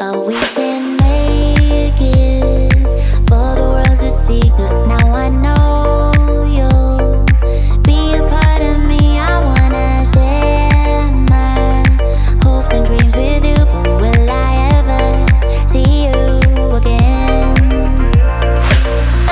Oh, we can make it for the world to see, 'cause now I know you'll be a part of me. I wanna share my hopes and dreams with you, but will I ever see you again?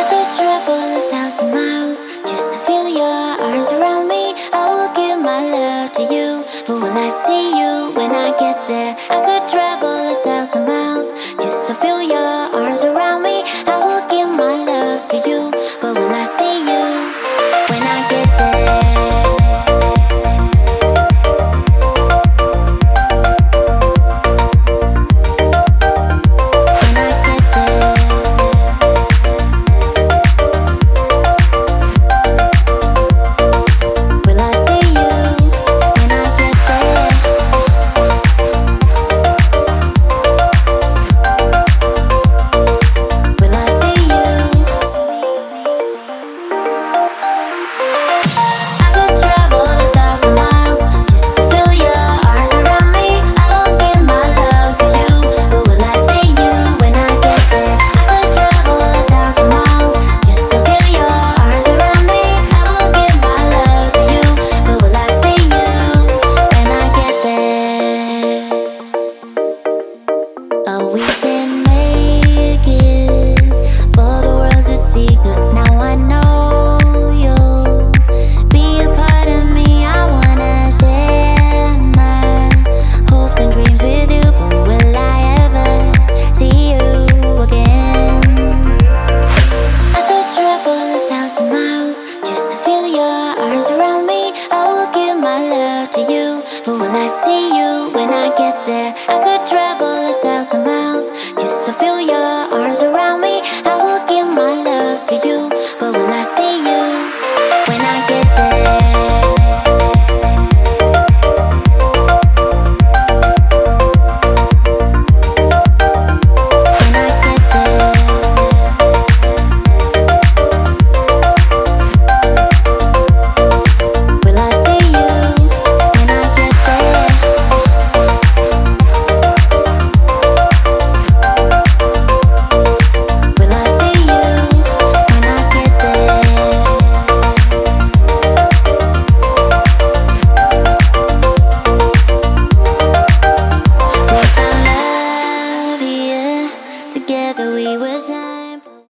I could travel 1,000 miles just to feel your arms around me. I will give my love to you, but will I see you when I get there? I could travel 1,000 miles just to feel your arms around me. I will give my love to you, but will I see you when I get there? Oh, we can make it for the world to see, 'cause now I know you'll be a part of me. I wanna share my hopes and dreams with you, but will I ever see you again? I could travel 1,000 miles just to feel your arms around me. I will give my love to you, but will I see you when I get there? I could travel 1,000 miles